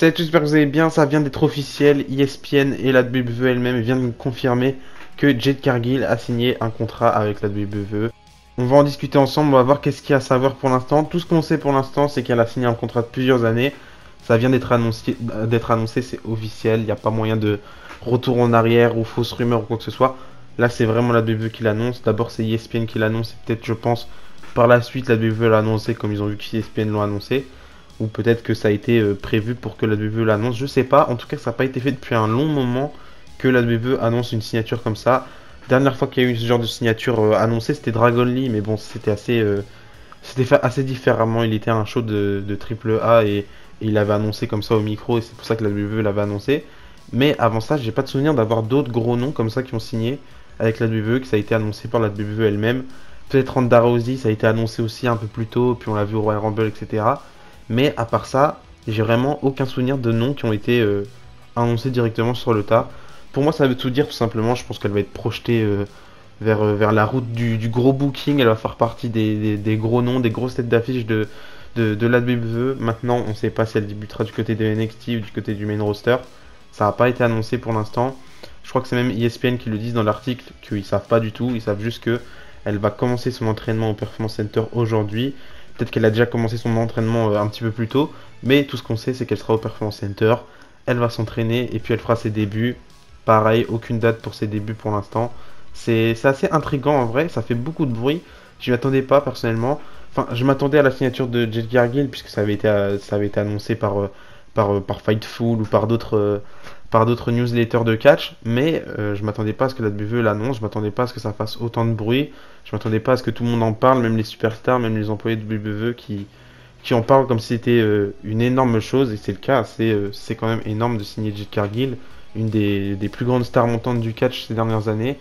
Salut à tous, j'espère que vous allez bien, ça vient d'être officiel, ESPN et la WWE elle-même viennent de confirmer que Jade Cargill a signé un contrat avec la WWE. On va en discuter ensemble, on va voir qu'est-ce qu'il y a à savoir pour l'instant. Tout ce qu'on sait pour l'instant, c'est qu'elle a signé un contrat de plusieurs années. Ça vient d'être annoncé, c'est officiel, il n'y a pas moyen de retour en arrière ou fausse rumeur ou quoi que ce soit. Là, c'est vraiment la WWE qui l'annonce. D'abord, c'est ESPN qui l'annonce et peut-être, je pense, par la suite, la WWE l'a annoncé comme ils ont vu que ESPN l'ont annoncé. Ou peut-être que ça a été prévu pour que la WWE l'annonce, je sais pas. En tout cas, ça n'a pas été fait depuis un long moment que la WWE annonce une signature comme ça. Dernière fois qu'il y a eu ce genre de signature annoncée, c'était Dragon Lee, mais bon, c'était fait assez différemment. Il était à un show de Triple A et il avait annoncé comme ça au micro et c'est pour ça que la WWE l'avait annoncé. Mais avant ça, j'ai pas de souvenir d'avoir d'autres gros noms comme ça qui ont signé avec la WWE, que ça a été annoncé par la WWE elle-même. Peut-être Ronda Rousey, ça a été annoncé aussi un peu plus tôt, puis on l'a vu au Royal Rumble, etc. Mais à part ça, j'ai vraiment aucun souvenir de noms qui ont été annoncés directement sur le tas. Pour moi, ça veut tout dire tout simplement. Je pense qu'elle va être projetée vers la route du gros booking. Elle va faire partie des gros noms, des grosses têtes d'affiche de la WWE. Maintenant, on ne sait pas si elle débutera du côté de NXT ou du côté du main roster. Ça n'a pas été annoncé pour l'instant. Je crois que c'est même ESPN qui le disent dans l'article qu'ils ne savent pas du tout. Ils savent juste que elle va commencer son entraînement au Performance Center aujourd'hui. Peut-être qu'elle a déjà commencé son entraînement un petit peu plus tôt, mais tout ce qu'on sait, c'est qu'elle sera au Performance Center. Elle va s'entraîner et puis elle fera ses débuts. Pareil, aucune date pour ses débuts pour l'instant. C'est assez intriguant en vrai, ça fait beaucoup de bruit. Je m'y attendais pas personnellement. Enfin, je m'attendais à la signature de Jade Cargill puisque ça avait été annoncé par Fightful ou par d'autres newsletters de catch, mais je m'attendais pas à ce que la WWE l'annonce, je m'attendais pas à ce que ça fasse autant de bruit, je m'attendais pas à ce que tout le monde en parle, même les superstars, même les employés de WWE qui en parlent comme si c'était une énorme chose, et c'est le cas, c'est quand même énorme de signer Jade Cargill, une des plus grandes stars montantes du catch ces dernières années.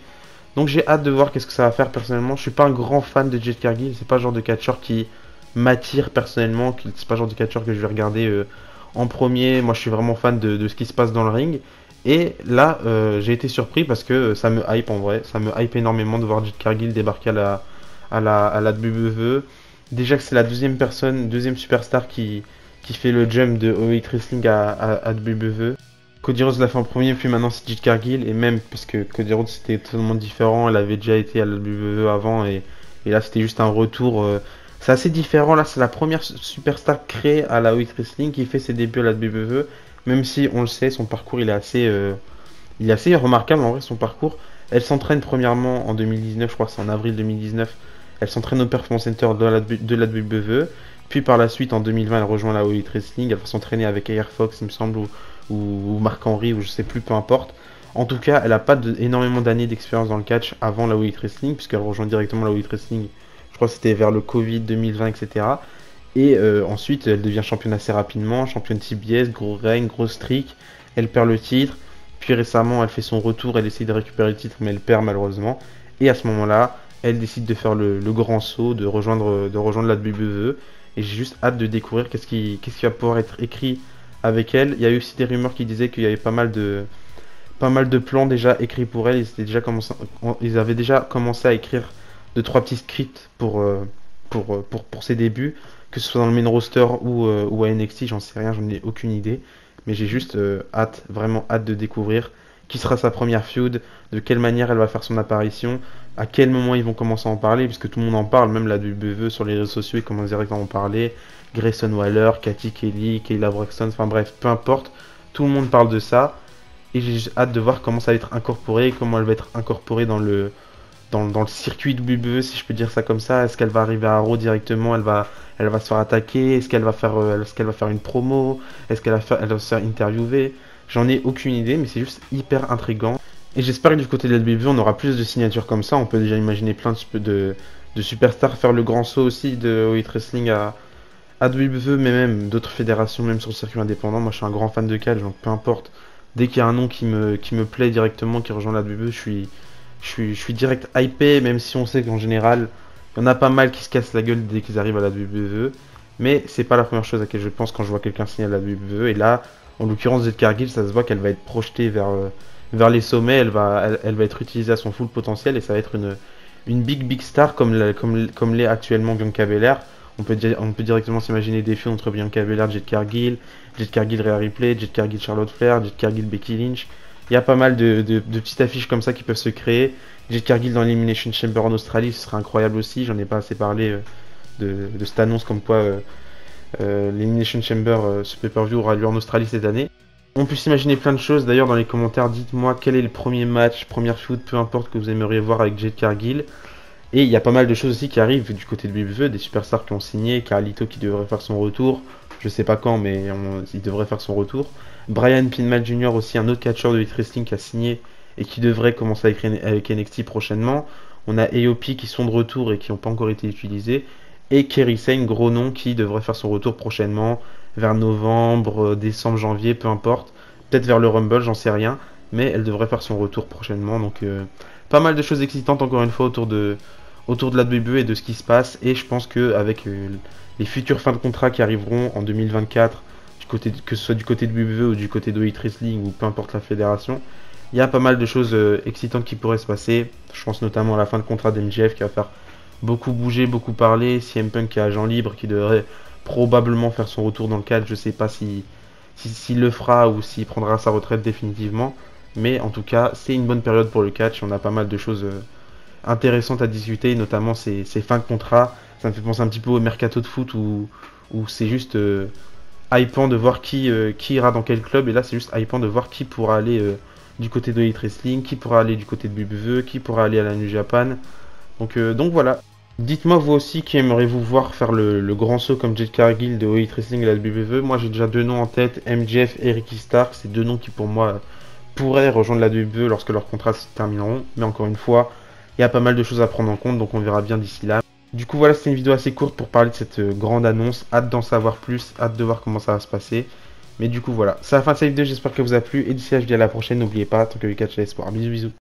Donc j'ai hâte de voir qu'est-ce que ça va faire personnellement. Je suis pas un grand fan de Jade Cargill, c'est pas le genre de catcheur qui m'attire personnellement, c'est pas le genre de catcheur que je vais regarder en premier. Moi je suis vraiment fan de ce qui se passe dans le ring. Et là j'ai été surpris parce que ça me hype en vrai, ça me hype énormément de voir Jade Cargill débarquer à la WWE. Déjà que c'est la deuxième superstar qui fait le jump de All Elite Wrestling à WWE. Cody Rhodes l'a fait en premier, puis maintenant c'est Jade Cargill, et même parce que Cody Rhodes c'était totalement différent, elle avait déjà été à la WWE avant, et là c'était juste un retour. C'est assez différent, là c'est la première superstar créée à la All Elite Wrestling qui fait ses débuts à la WWE, même si on le sait, son parcours il est assez remarquable en vrai son parcours. Elle s'entraîne premièrement en 2019, je crois que c'est en avril 2019, elle s'entraîne au Performance Center de la WWE, puis par la suite en 2020 elle rejoint la All Elite Wrestling, elle va s'entraîner avec Air Fox il me semble, ou Marc-Henry, ou je sais plus, peu importe. En tout cas, elle n'a pas énormément d'années d'expérience dans le catch avant la All Elite Wrestling, puisqu'elle rejoint directement la All Elite Wrestling, je crois que c'était vers le Covid 2020, etc. Et ensuite, elle devient championne assez rapidement, championne TBS, gros règne, gros streak, elle perd le titre, puis récemment, elle fait son retour, elle essaye de récupérer le titre, mais elle perd malheureusement. Et à ce moment-là, elle décide de faire le grand saut, de rejoindre la WWE. Et j'ai juste hâte de découvrir qu'est-ce qui va pouvoir être écrit avec elle. Il y a eu aussi des rumeurs qui disaient qu'il y avait pas mal de plans déjà écrits pour elle. Ils avaient déjà commencé à écrire 2-3 petits scripts pour ses débuts, que ce soit dans le main roster ou à NXT, j'en sais rien, j'en ai aucune idée. Mais j'ai juste hâte, vraiment hâte de découvrir qui sera sa première feud, de quelle manière elle va faire son apparition, à quel moment ils vont commencer à en parler, puisque tout le monde en parle, même la WWE sur les réseaux sociaux, ils commencent directement à en parler. Grayson Waller, Cathy Kelly, Kayla Braxton, enfin bref, peu importe, tout le monde parle de ça. Et j'ai juste hâte de voir comment ça va être incorporé, comment elle va être incorporée dans le circuit WWE, si je peux dire ça comme ça. Est-ce qu'elle va arriver à Raw directement, elle va se faire attaquer, est-ce qu'elle va faire une promo, elle va se faire interviewer. J'en ai aucune idée, mais c'est juste hyper intriguant. Et j'espère que du côté de la WWE, on aura plus de signatures comme ça. On peut déjà imaginer plein de superstars faire le grand saut aussi de All Elite Wrestling à WWE, mais même d'autres fédérations, même sur le circuit indépendant. Moi, je suis un grand fan de catch, donc peu importe. Dès qu'il y a un nom qui me plaît directement, qui rejoint la WWE, je suis direct hypé, même si on sait qu'en général, il y en a pas mal qui se cassent la gueule dès qu'ils arrivent à la WWE. Mais c'est pas la première chose à laquelle je pense quand je vois quelqu'un signer à la WWE. Et là, en l'occurrence, Jade Cargill, ça se voit qu'elle va être projetée vers les sommets. Elle va être utilisée à son full potentiel et ça va être une big star comme l'est actuellement Bianca Belair. On peut directement s'imaginer des feuds entre Bianca Belair, Jade Cargill Rhea Ripley, Jade Cargill Charlotte Flair, Jade Cargill Becky Lynch. Il y a pas mal de petites affiches comme ça qui peuvent se créer. Jade Cargill dans l'Elimination Chamber en Australie, ce serait incroyable aussi. J'en ai pas assez parlé de cette annonce comme quoi l'Elimination Chamber, ce pay-per-view aura lieu en Australie cette année. On peut s'imaginer plein de choses. D'ailleurs, dans les commentaires, dites-moi quel est le premier match, première feud, peu importe, que vous aimeriez voir avec Jade Cargill. Et il y a pas mal de choses aussi qui arrivent du côté de WWE, des superstars qui ont signé, Carlito qui devrait faire son retour, je sais pas quand, mais il devrait faire son retour. Brian Pillman Jr. aussi, un autre catcheur de Elite Wrestling qui a signé et qui devrait commencer avec NXT prochainement. On a AOP qui sont de retour et qui n'ont pas encore été utilisés. Et Kairi Sane, gros nom, qui devrait faire son retour prochainement, vers novembre, décembre, janvier, peu importe. Peut-être vers le Rumble, j'en sais rien, mais elle devrait faire son retour prochainement. Donc pas mal de choses excitantes encore une fois autour de la WWE et de ce qui se passe. Et je pense qu'avec les futures fins de contrat qui arriveront en 2024, que ce soit du côté de WWE ou du côté de Elite Wrestling ou peu importe la fédération, il y a pas mal de choses excitantes qui pourraient se passer. Je pense notamment à la fin de contrat d'MJF qui va faire beaucoup bouger, beaucoup parler. CM Punk qui est agent libre, qui devrait probablement faire son retour dans le cadre. Je sais pas s'il le fera ou s'il prendra sa retraite définitivement. Mais en tout cas, c'est une bonne période pour le catch. On a pas mal de choses intéressantes à discuter, notamment ces fins de contrat. Ça me fait penser un petit peu au mercato de foot où c'est juste hypant de voir qui ira dans quel club. Et là, c'est juste hypant de voir qui pourra aller du côté de Elite Wrestling, qui pourra aller du côté de WWE, qui pourra aller à la New Japan. Donc voilà. Dites-moi vous aussi qui aimeriez-vous voir faire le grand saut comme Jade Cargill de Elite Wrestling et la WWE. Moi j'ai déjà deux noms en tête, MJF et Ricky Stark. C'est deux noms qui pour moi pourraient rejoindre la WWE lorsque leurs contrats se termineront. Mais encore une fois, il y a pas mal de choses à prendre en compte, donc on verra bien d'ici là. Du coup voilà, c'était une vidéo assez courte pour parler de cette grande annonce. Hâte d'en savoir plus, hâte de voir comment ça va se passer. Mais du coup voilà, c'est la fin de cette vidéo, j'espère qu'elle vous a plu. Et d'ici là je vous dis à la prochaine, n'oubliez pas, tant que le catch est l'espoir. Bisous bisous.